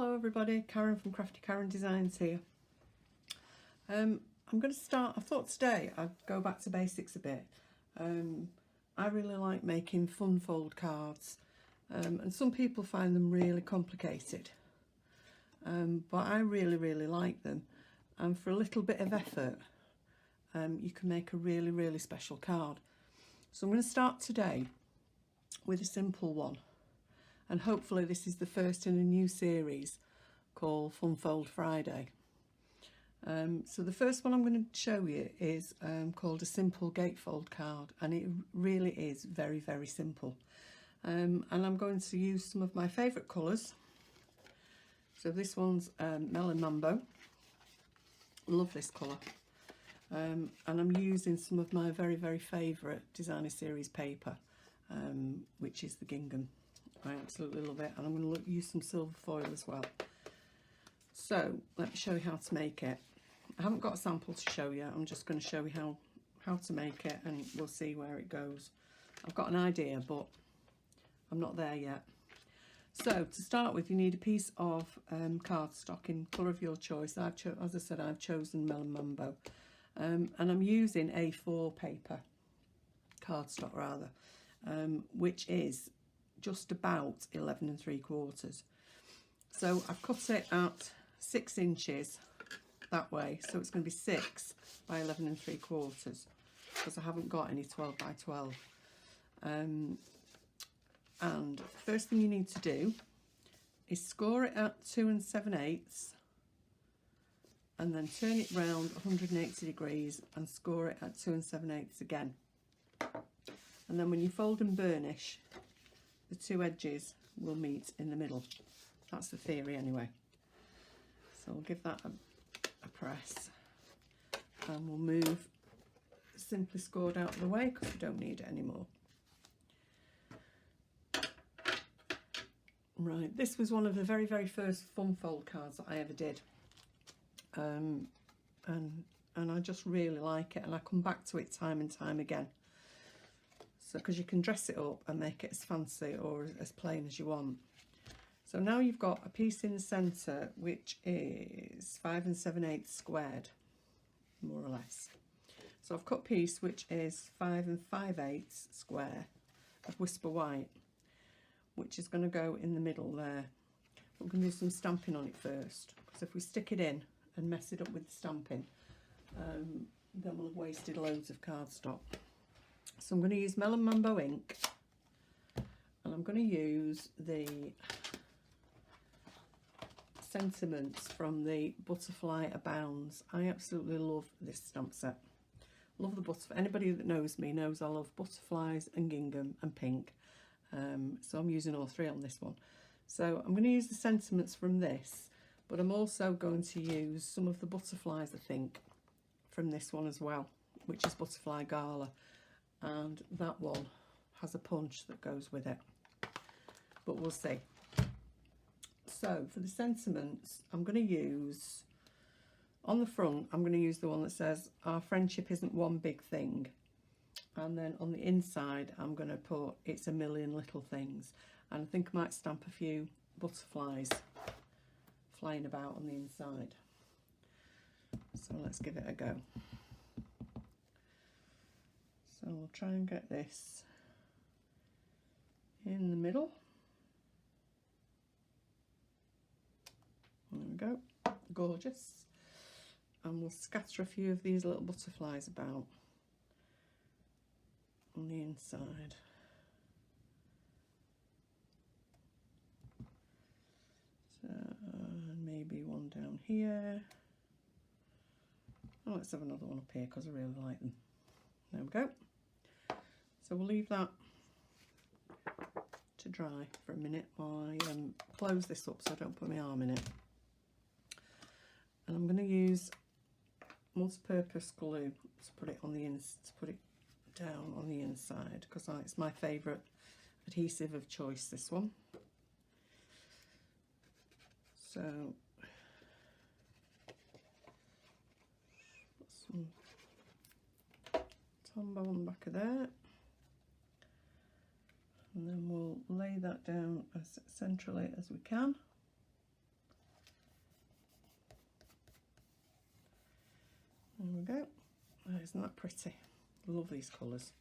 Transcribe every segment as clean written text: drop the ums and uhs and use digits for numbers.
Hello everybody, Karen from Craftykarendesigns here. I'm going to start, I thought today I'd go back to basics a bit. I really like making fun fold cards, and some people find them really complicated, but I really like them, and for a little bit of effort you can make a really special card. So I'm going to start today with a simple one. And hopefully this is the first in a new series called Fun Fold Friday. So the first one I'm going to show you is called a simple gatefold card, and it really is very simple. And I'm going to use some of my favourite colours. So this one's Melon Mambo. Love this colour. And I'm using some of my very favourite designer series paper, which is the gingham. I absolutely love it, and I'm going to use some silver foil as well. So let me show you how to make it. I haven't got a sample to show you. I'm just going to show you how to make it, and we'll see where it goes. I've got an idea, but I'm not there yet. So to start with, you need a piece of cardstock in colour of your choice. As I said, I've chosen Melon Mambo, and I'm using A4 paper, cardstock rather, which is just about 11 3/4. So I've cut it at 6 inches that way, so it's going to be 6 by 11 3/4 because I haven't got any 12 by 12. And first thing you need to do is score it at 2 7/8 and then turn it round 180 degrees and score it at 2 7/8 again. And then when you fold and burnish, the two edges will meet in the middle. That's the theory anyway. So we'll give that a press, and we'll move Simply Scored out of the way because we don't need it anymore. Right, this was one of the very first fun fold cards that I ever did, and I just really like it, and I come back to it time and time again. So because you can dress it up and make it as fancy or as plain as you want. So now you've got a piece in the centre which is 5 7/8 squared, more or less. So I've cut a piece which is 5 5/8 square of Whisper White, which is going to go in the middle there. But we're going to do some stamping on it first, because if we stick it in and mess it up with the stamping, then we'll have wasted loads of cardstock. So I'm going to use Melon Mambo ink, and I'm going to use the sentiments from the Butterfly Abounds. I absolutely love this stamp set. Love the butterfly. Anybody that knows me knows I love butterflies and gingham and pink. So I'm using all three on this one. So I'm going to use the sentiments from this, but I'm also going to use some of the butterflies, I think, from this one as well, which is Butterfly Gala. And that one has a punch that goes with it, but we'll see. So for the sentiments, I'm going to use, on the front, I'm going to use the one that says our friendship isn't one big thing, and then on the inside I'm going to put it's a million little things, and I think I might stamp a few butterflies flying about on the inside. So let's give it a go. So we'll try and get this in the middle. There we go, gorgeous. And we'll scatter a few of these little butterflies about on the inside. So maybe one down here. Oh, let's have another one up here because I really like them. There we go. So we'll leave that to dry for a minute while I close this up so I don't put my arm in it. And I'm going to use multi-purpose glue to put it on the down on the inside, because it's my favourite adhesive of choice, this one. So put some Tombow on the back of there. And then we'll lay that down as centrally as we can. go. Oh, isn't that pretty? Love these colours.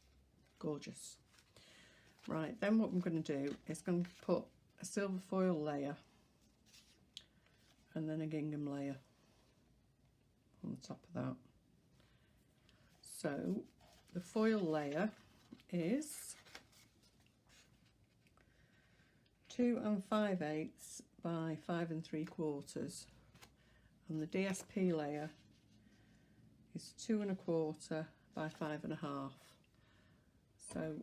Gorgeous. Right, then what I'm going to do is going to put a silver foil layer and then a gingham layer on the top of that. So the foil layer is 2 5/8 by 5 3/4, and the DSP layer is 2 1/4 by 5 1/2. So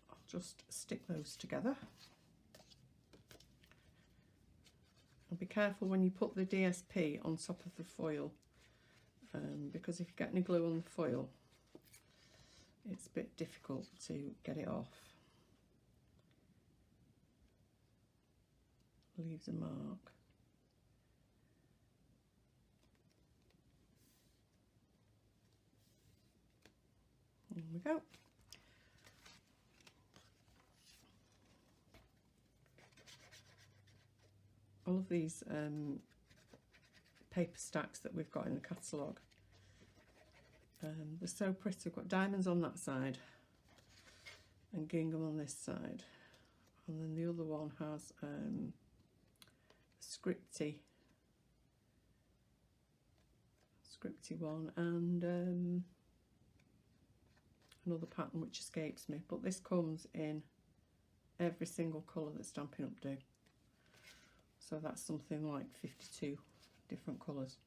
I'll just stick those together. And be careful when you put the DSP on top of the foil, because if you get any glue on the foil, it's a bit difficult to get it off. Leaves a mark. There we go. All of these paper stacks that we've got in the catalogue, they're so pretty. We've got diamonds on that side and gingham on this side, and then the other one has scripty one and another pattern which escapes me, but this comes in every single colour that Stampin' Up do. So that's something like 52 different colours.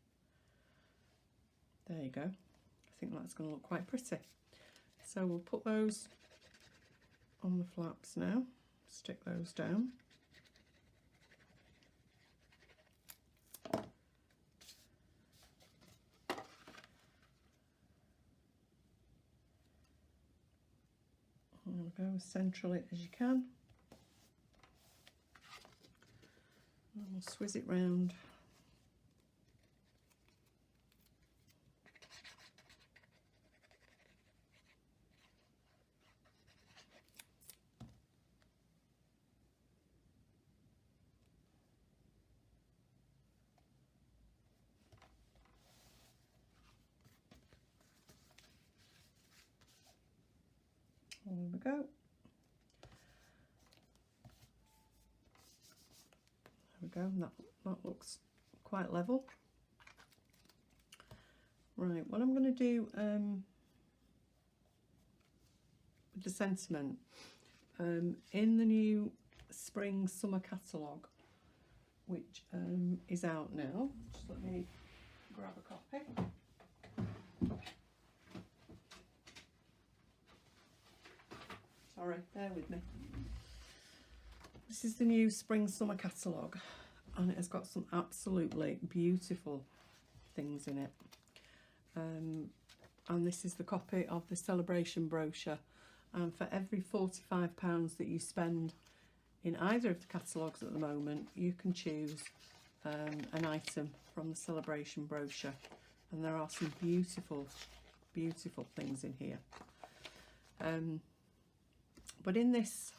There you go. I think that's going to look quite pretty. So we'll put those on the flaps now, stick those down. There we go, as centrally as you can. And we'll swizz it round. There we go. There we go. That looks quite level. Right, what I'm going to do with the sentiment, in the new spring summer catalogue, which is out now, just let me grab a copy. Sorry, bear with me. This is the new spring summer catalogue, and it has got some absolutely beautiful things in it. And this is the copy of the celebration brochure, and for every £45 that you spend in either of the catalogues at the moment, you can choose an item from the celebration brochure, and there are some beautiful things in here. But in this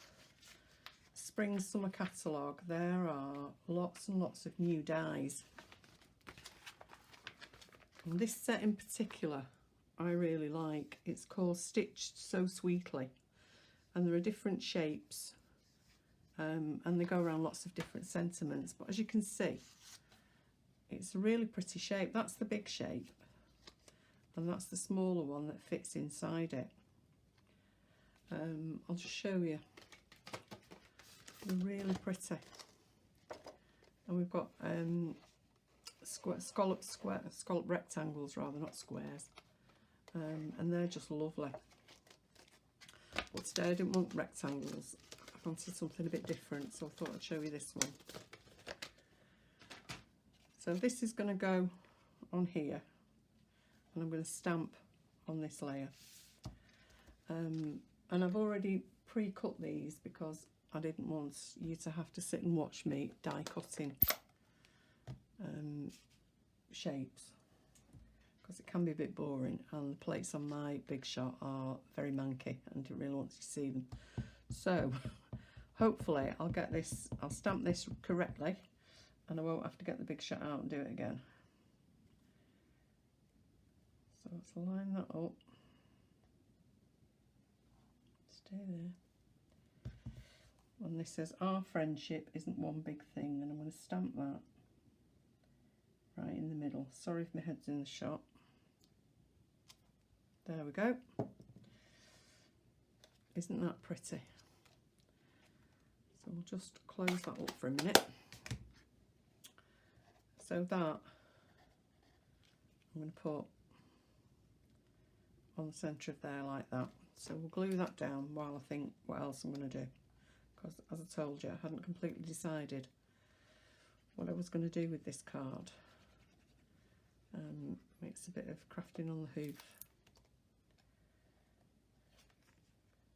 spring summer catalogue, there are lots and lots of new dies. And this set in particular I really like. It's called Stitched So Sweetly, and there are different shapes, and they go around lots of different sentiments, but as you can see, it's a really pretty shape. That's the big shape, and that's the smaller one that fits inside it. I'll just show you. They're really pretty, and we've got scallop rectangles rather, not squares, and they're just lovely. But today I didn't want rectangles. I wanted something a bit different, so I thought I'd show you this one. So this is going to go on here, and I'm going to stamp on this layer. And I've already pre-cut these because I didn't want you to have to sit and watch me die cutting shapes, because it can be a bit boring, and the plates on my big shot are very manky and I really want you to see them. So hopefully I'll stamp this correctly, and I won't have to get the big shot out and do it again. So let's line that up. Stay there. And this says, our friendship isn't one big thing, and I'm going to stamp that right in the middle. Sorry if my head's in the shot. There we go. Isn't that pretty? So we'll just close that up for a minute. So that I'm going to put on the centre of there like that. So we'll glue that down while I think what else I'm going to do. Because as I told you, I hadn't completely decided what I was going to do with this card. It's a bit of crafting on the hoof.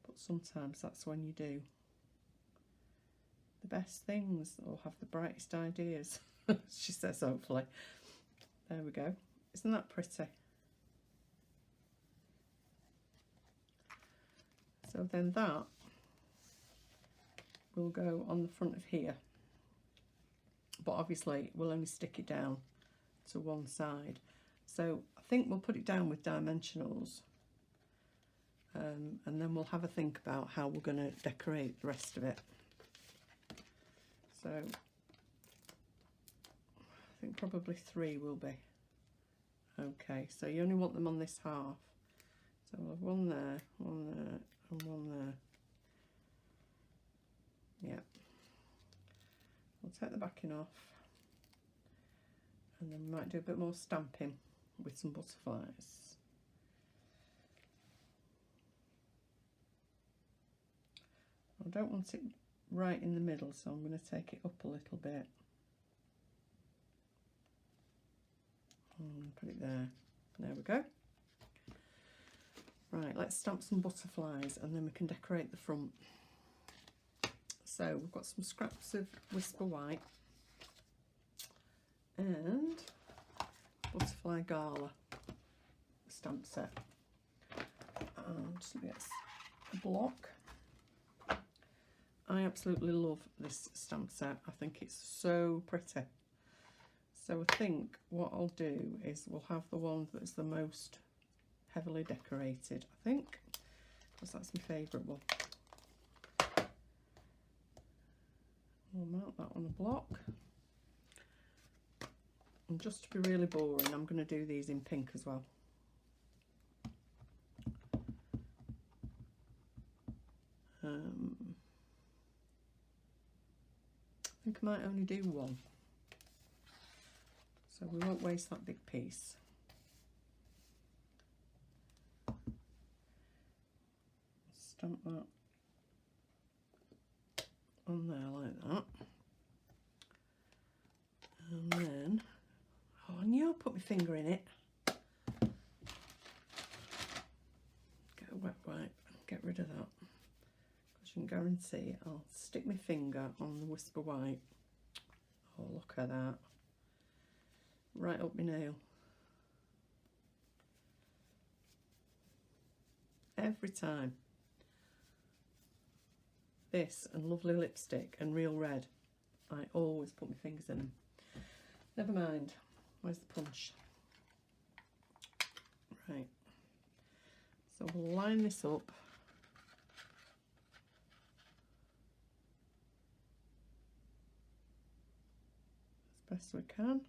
But sometimes that's when you do the best things or have the brightest ideas, she says, hopefully. There we go. Isn't that pretty? So then that will go on the front of here, but obviously we'll only stick it down to one side. So I think we'll put it down with dimensionals, and then we'll have a think about how we're going to decorate the rest of it. So I think probably 3 will be okay. So you only want them on this half. So we'll have one there, and one there. Yeah. We'll take the backing off, and then we might do a bit more stamping with some butterflies. I don't want it right in the middle, so I'm going to take it up a little bit. And put it there. There we go. Right, let's stamp some butterflies and then we can decorate the front. So we've got some scraps of Whisper White and Butterfly Gala stamp set. And just get a block. I absolutely love this stamp set. I think it's so pretty. So I think what I'll do is we'll have the one that's the most heavily decorated, I think, because that's my favourite one. We'll mount that on a block. And just to be really boring, I'm going to do these in pink as well. I think I might only do one, so we won't waste that big piece. Stamp that on there like that, and then, oh, I knew I'd put my finger in it. Get a wet wipe and get rid of that. You can guarantee I'll stick my finger on the Whisper White. Oh, look at that. Right up my nail. Every time. This and lovely lipstick and real red, I always put my fingers in them. Never mind. Where's the punch? Right. So we'll line this up. Best we can.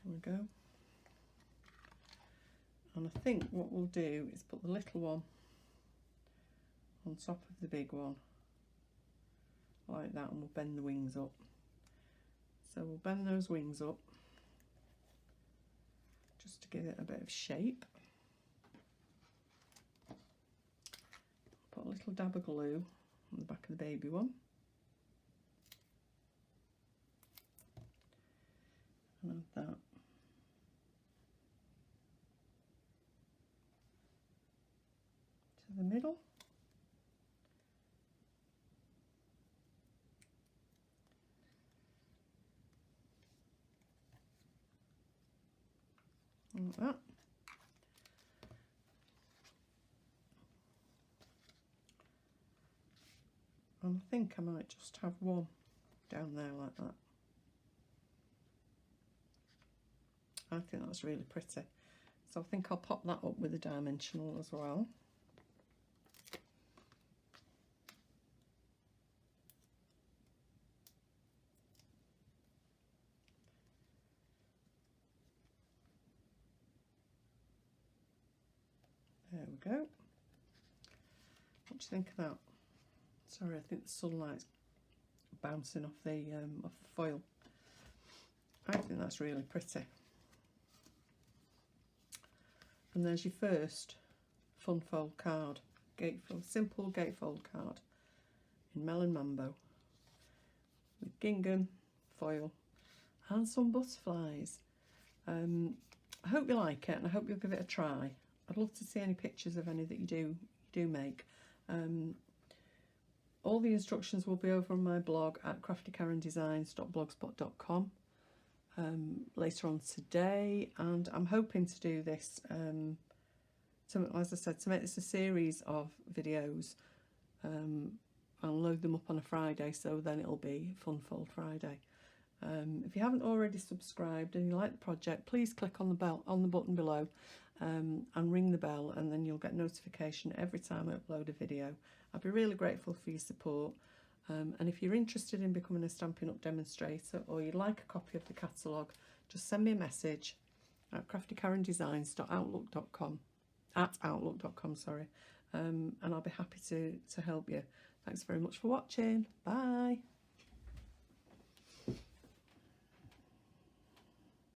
There we go. And I think what we'll do is put the little one on top of the big one, like that, and we'll bend the wings up. So we'll bend those wings up just to give it a bit of shape. Put a little dab of glue on the back of the baby one. And add that. To the middle. Like that. And I think I might just have one down there like that. I think that's really pretty. So I think I'll pop that up with a dimensional as well. There we go. What do you think of that? Sorry, I think the sunlight's bouncing off the foil. I think that's really pretty. And there's your first fun fold card, gatefold, simple gatefold card in Melon Mambo with gingham, foil, and some butterflies. I hope you like it, and I hope you'll give it a try. I'd love to see any pictures of any that you do make. All the instructions will be over on my blog at craftykarendesigns.blogspot.com later on today, and I'm hoping to do this, as I said, to make this a series of videos. I'll load them up on a Friday, so then it'll be Fun Fold Friday. If you haven't already subscribed and you like the project, please click on the button below and ring the bell, and then you'll get notification every time I upload a video. I'd be really grateful for your support. And if you're interested in becoming a Stampin' Up! Demonstrator, or you'd like a copy of the catalogue, just send me a message at craftykarendesigns.outlook.com, sorry, and I'll be happy to help you. Thanks very much for watching. Bye.